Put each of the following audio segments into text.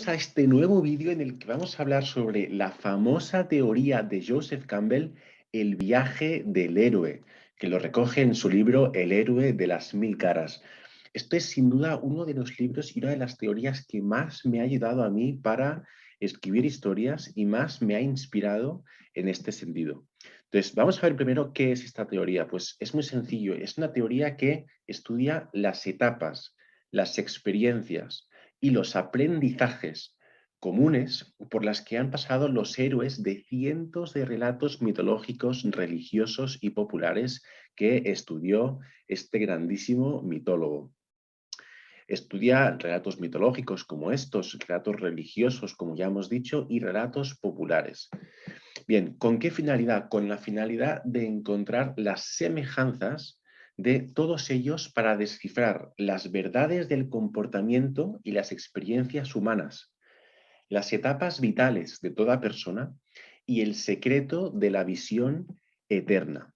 A este nuevo vídeo en el que vamos a hablar sobre la famosa teoría de Joseph Campbell, el viaje del héroe, que lo recoge en su libro El héroe de las mil caras. Esto es sin duda uno de los libros y una de las teorías que más me ha ayudado a mí para escribir historias y más me ha inspirado en este sentido. Entonces, vamos a ver primero qué es esta teoría. Pues es muy sencillo, es una teoría que estudia las etapas, las experiencias y los aprendizajes comunes por las que han pasado los héroes de cientos de relatos mitológicos, religiosos y populares que estudió este grandísimo mitólogo. Estudia relatos mitológicos como estos, relatos religiosos, como ya hemos dicho, y relatos populares. Bien, ¿con qué finalidad? Con la finalidad de encontrar las semejanzas de todos ellos para descifrar las verdades del comportamiento y las experiencias humanas, las etapas vitales de toda persona y el secreto de la visión eterna.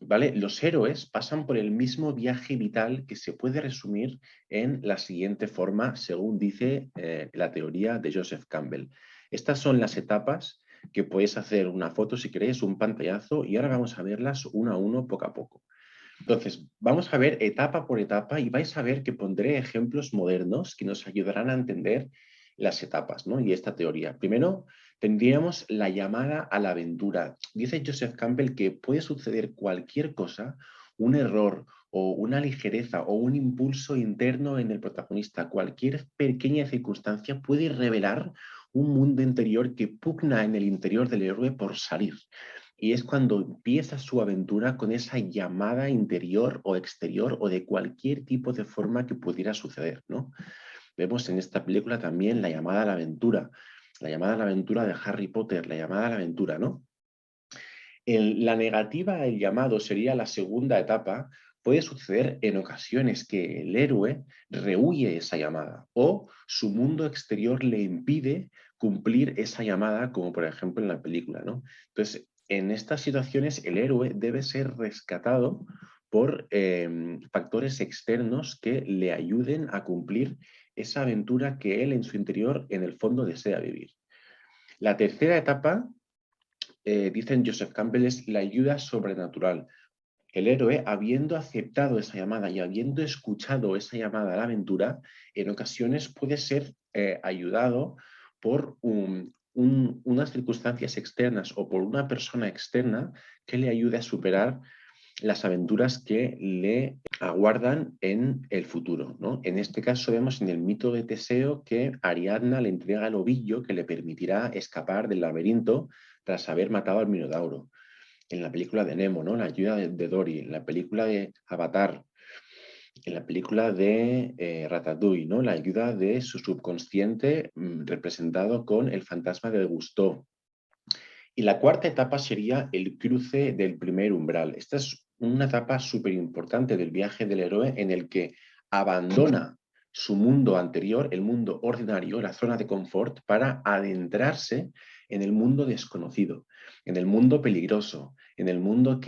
¿Vale? Los héroes pasan por el mismo viaje vital que se puede resumir en la siguiente forma, según dice la teoría de Joseph Campbell. Estas son las etapas que puedes hacer una foto si queréis, un pantallazo, y ahora vamos a verlas uno a uno, poco a poco. Entonces, vamos a ver etapa por etapa y vais a ver que pondré ejemplos modernos que nos ayudarán a entender las etapas, ¿no? Y esta teoría. Primero, tendríamos la llamada a la aventura. Dice Joseph Campbell que puede suceder cualquier cosa, un error o una ligereza o un impulso interno en el protagonista. Cualquier pequeña circunstancia puede revelar un mundo interior que pugna en el interior del héroe por salir. Y es cuando empieza su aventura con esa llamada interior o exterior o de cualquier tipo de forma que pudiera suceder, ¿no? Vemos en esta película también la llamada a la aventura de Harry Potter, la llamada a la aventura, ¿no? La negativa al llamado sería la segunda etapa. Puede suceder en ocasiones que el héroe rehúye esa llamada o su mundo exterior le impide cumplir esa llamada, como por ejemplo en la película, ¿no? Entonces, en estas situaciones el héroe debe ser rescatado por factores externos que le ayuden a cumplir esa aventura que él en su interior, en el fondo, desea vivir. La tercera etapa dicen Joseph Campbell, es la ayuda sobrenatural. El héroe, habiendo aceptado esa llamada y habiendo escuchado esa llamada a la aventura, en ocasiones puede ser ayudado por unas circunstancias externas o por una persona externa que le ayude a superar las aventuras que le aguardan en el futuro, ¿no? En este caso vemos en el mito de Teseo que Ariadna le entrega el ovillo que le permitirá escapar del laberinto tras haber matado al Minotauro. En la película de Nemo, ¿no? La ayuda de Dory, en la película de Avatar, en la película de Ratatouille, ¿no? La ayuda de su subconsciente representado con el fantasma de Gusteau. Y la cuarta etapa sería el cruce del primer umbral. Esta es una etapa súper importante del viaje del héroe en el que abandona su mundo anterior, el mundo ordinario, la zona de confort, para adentrarse en el mundo desconocido, en el mundo peligroso, en el mundo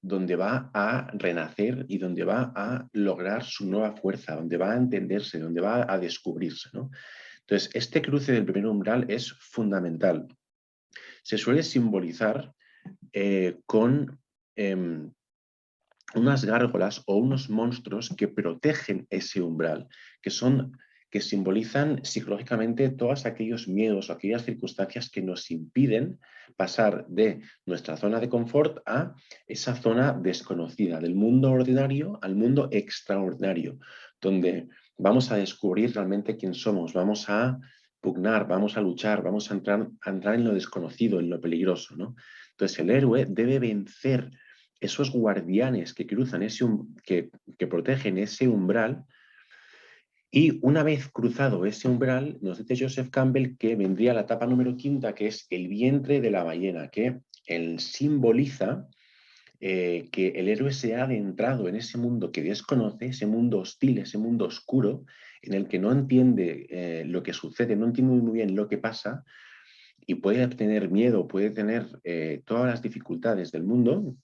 donde va a renacer y donde va a lograr su nueva fuerza, donde va a entenderse, donde va a descubrirse, ¿no? Entonces, este cruce del primer umbral es fundamental. Se suele simbolizar con unas gárgolas o unos monstruos que protegen ese umbral, que simbolizan psicológicamente todos aquellos miedos o aquellas circunstancias que nos impiden pasar de nuestra zona de confort a esa zona desconocida, del mundo ordinario al mundo extraordinario, donde vamos a descubrir realmente quién somos, vamos a pugnar, vamos a luchar, vamos a entrar en lo desconocido, en lo peligroso, ¿no? Entonces el héroe debe vencer esos guardianes que cruzan que protegen ese umbral, y una vez cruzado ese umbral, nos dice Joseph Campbell que vendría la etapa número quinta, que es el vientre de la ballena, que él simboliza que el héroe se ha adentrado en ese mundo que desconoce, ese mundo hostil, ese mundo oscuro, en el que no entiende lo que sucede, no entiende muy bien lo que pasa, y puede tener miedo, puede tener todas las dificultades del mundo,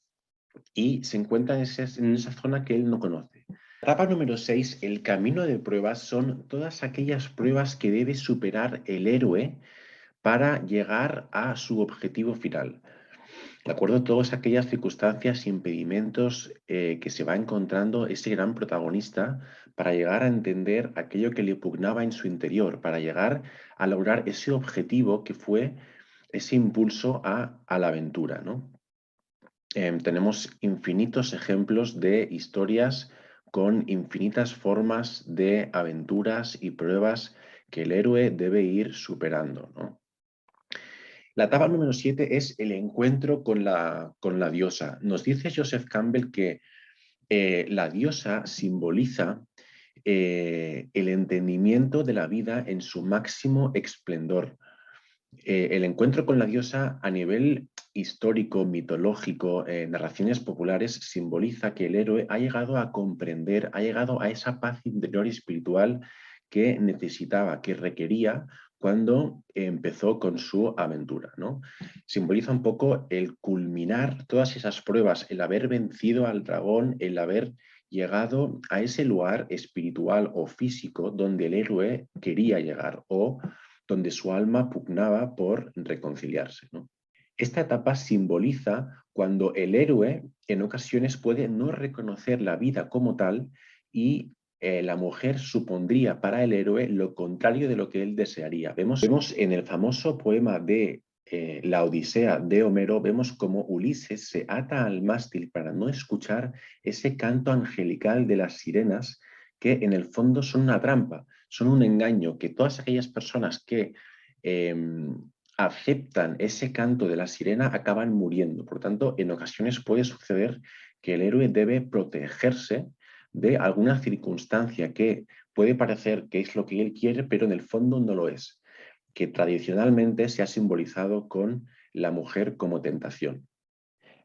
y se encuentra en esa zona que él no conoce. Etapa número 6, el camino de pruebas, son todas aquellas pruebas que debe superar el héroe para llegar a su objetivo final. ¿De acuerdo? Todas aquellas circunstancias y impedimentos que se va encontrando ese gran protagonista para llegar a entender aquello que le pugnaba en su interior, para llegar a lograr ese objetivo que fue ese impulso a la aventura, ¿no? Tenemos infinitos ejemplos de historias con infinitas formas de aventuras y pruebas que el héroe debe ir superando, ¿no? La etapa número 7 es el encuentro con la diosa. Nos dice Joseph Campbell que la diosa simboliza el entendimiento de la vida en su máximo esplendor. El encuentro con la diosa a nivel histórico, mitológico, narraciones populares, simboliza que el héroe ha llegado a comprender, ha llegado a esa paz interior y espiritual que necesitaba, que requería cuando empezó con su aventura, ¿no? Simboliza un poco el culminar todas esas pruebas, el haber vencido al dragón, el haber llegado a ese lugar espiritual o físico donde el héroe quería llegar o donde su alma pugnaba por reconciliarse, ¿no? Esta etapa simboliza cuando el héroe en ocasiones puede no reconocer la vida como tal y la mujer supondría para el héroe lo contrario de lo que él desearía. Vemos en el famoso poema de la Odisea de Homero, vemos como Ulises se ata al mástil para no escuchar ese canto angelical de las sirenas que en el fondo son una trampa, son un engaño, que todas aquellas personas que eh, aceptan ese canto de la sirena acaban muriendo. Por tanto, en ocasiones puede suceder que el héroe debe protegerse de alguna circunstancia que puede parecer que es lo que él quiere, pero en el fondo no lo es, que tradicionalmente se ha simbolizado con la mujer como tentación.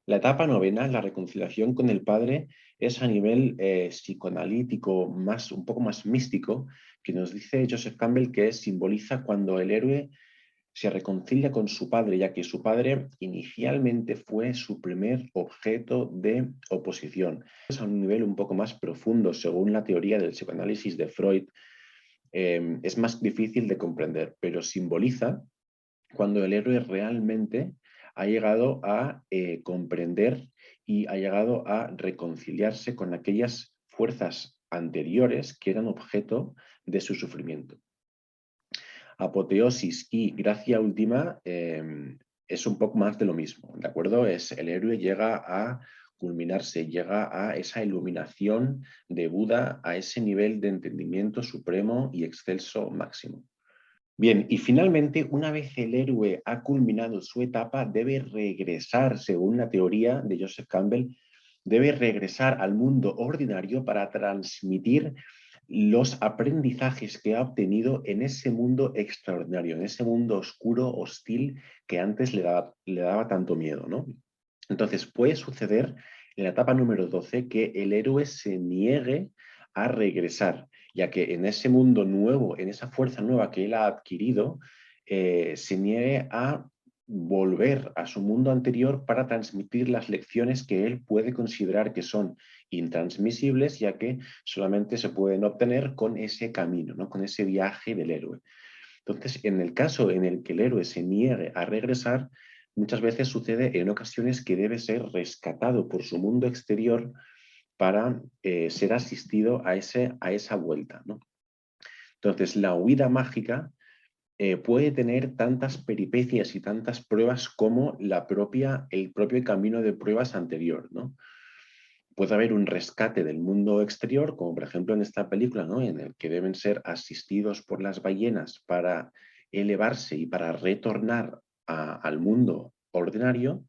La etapa novena, la reconciliación con el padre, es a nivel psicoanalítico, un poco más místico, que nos dice Joseph Campbell que simboliza cuando el héroe se reconcilia con su padre, ya que su padre inicialmente fue su primer objeto de oposición. Es a un nivel un poco más profundo, según la teoría del psicoanálisis de Freud, es más difícil de comprender, pero simboliza cuando el héroe realmente ha llegado a comprender y ha llegado a reconciliarse con aquellas fuerzas anteriores que eran objeto de su sufrimiento. Apoteosis y gracia última es un poco más de lo mismo, ¿de acuerdo? El héroe llega a culminarse, llega a esa iluminación de Buda, a ese nivel de entendimiento supremo y excelso máximo. Bien, y finalmente, una vez el héroe ha culminado su etapa, debe regresar, según la teoría de Joseph Campbell, debe regresar al mundo ordinario para transmitir los aprendizajes que ha obtenido en ese mundo extraordinario, en ese mundo oscuro, hostil, que antes le daba tanto miedo, ¿no? Entonces, puede suceder en la etapa número 12 que el héroe se niegue a regresar, ya que en ese mundo nuevo, en esa fuerza nueva que él ha adquirido, se niegue a volver a su mundo anterior para transmitir las lecciones que él puede considerar que son intransmisibles, ya que solamente se pueden obtener con ese camino, ¿no? Con ese viaje del héroe. Entonces, en el caso en el que el héroe se niegue a regresar, muchas veces sucede en ocasiones que debe ser rescatado por su mundo exterior para ser asistido a esa vuelta, ¿no? Entonces, la huida mágica puede tener tantas peripecias y tantas pruebas como el propio camino de pruebas anterior, ¿no? Puede haber un rescate del mundo exterior, como por ejemplo en esta película, ¿no? En el que deben ser asistidos por las ballenas para elevarse y para retornar al mundo ordinario,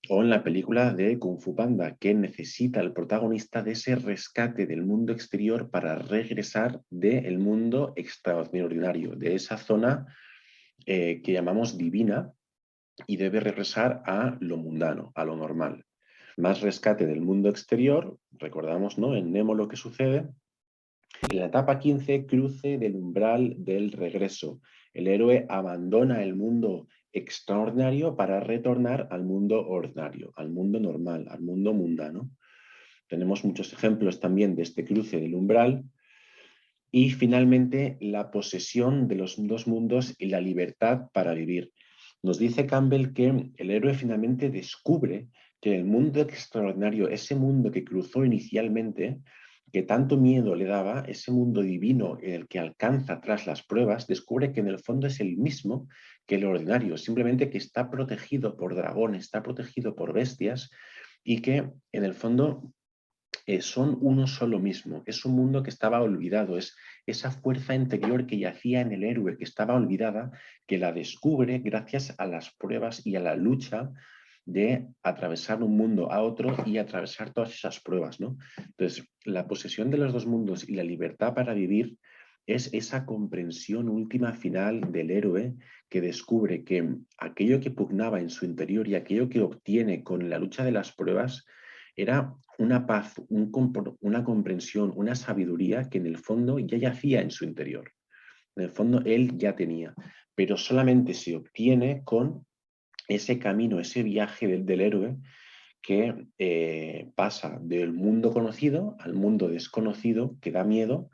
o en la película de Kung Fu Panda, que necesita el protagonista de ese rescate del mundo exterior para regresar del mundo extraordinario, de esa zona que llamamos divina, y debe regresar a lo mundano, a lo normal. Más rescate del mundo exterior, recordamos, ¿no? En Nemo lo que sucede. En la etapa 15, cruce del umbral del regreso. El héroe abandona el mundo extraordinario para retornar al mundo ordinario, al mundo normal, al mundo mundano. Tenemos muchos ejemplos también de este cruce del umbral. Y finalmente, la posesión de los dos mundos y la libertad para vivir. Nos dice Campbell que el héroe finalmente descubre que el mundo extraordinario, ese mundo que cruzó inicialmente, que tanto miedo le daba, ese mundo divino en el que alcanza tras las pruebas, descubre que en el fondo es el mismo que el ordinario, simplemente que está protegido por dragones, está protegido por bestias y que en el fondo son uno solo mismo. Es un mundo que estaba olvidado, es esa fuerza interior que yacía en el héroe, que estaba olvidada, que la descubre gracias a las pruebas y a la lucha de atravesar un mundo a otro y atravesar todas esas pruebas, ¿no? Entonces, la posesión de los dos mundos y la libertad para vivir es esa comprensión última final del héroe que descubre que aquello que pugnaba en su interior y aquello que obtiene con la lucha de las pruebas era una paz, una comprensión, una sabiduría que en el fondo ya yacía en su interior. En el fondo él ya tenía, pero solamente se obtiene con ese camino, ese viaje del héroe que pasa del mundo conocido al mundo desconocido, que da miedo,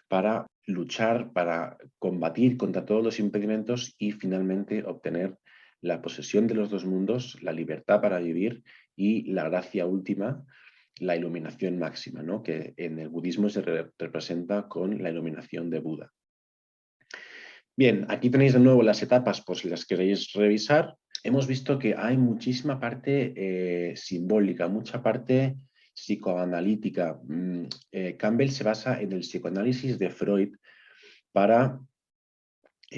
para luchar, para combatir contra todos los impedimentos y finalmente obtener la posesión de los dos mundos, la libertad para vivir y la gracia última, la iluminación máxima, ¿no? Que en el budismo se representa con la iluminación de Buda. Bien, aquí tenéis de nuevo las etapas por si las queréis revisar. Hemos visto que hay muchísima parte simbólica, mucha parte psicoanalítica. Campbell se basa en el psicoanálisis de Freud para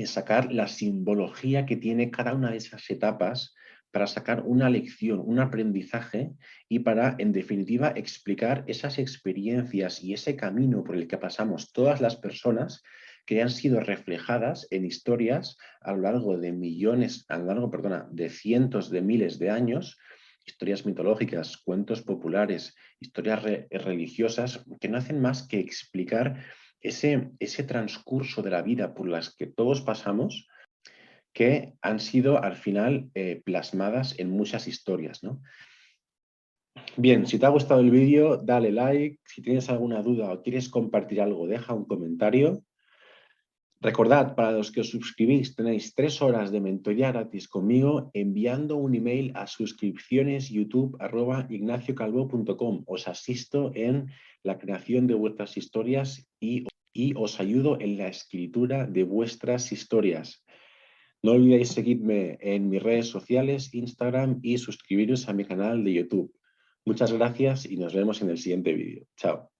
sacar la simbología que tiene cada una de esas etapas, para sacar una lección, un aprendizaje y para, en definitiva, explicar esas experiencias y ese camino por el que pasamos todas las personas que han sido reflejadas en historias a lo largo de de cientos de miles de años, historias mitológicas, cuentos populares, historias religiosas, que no hacen más que explicar ese transcurso de la vida por las que todos pasamos, que han sido al final plasmadas en muchas historias, ¿no? Bien, si te ha gustado el vídeo, dale like. Si tienes alguna duda o quieres compartir algo, deja un comentario. Recordad, para los que os suscribís, tenéis 3 horas de mentoría gratis conmigo enviando un email a suscripcionesyoutube@ignaciocalvo.com. Os asisto en la creación de vuestras historias y os ayudo en la escritura de vuestras historias. No olvidéis seguirme en mis redes sociales, Instagram y suscribiros a mi canal de YouTube. Muchas gracias y nos vemos en el siguiente vídeo. Chao.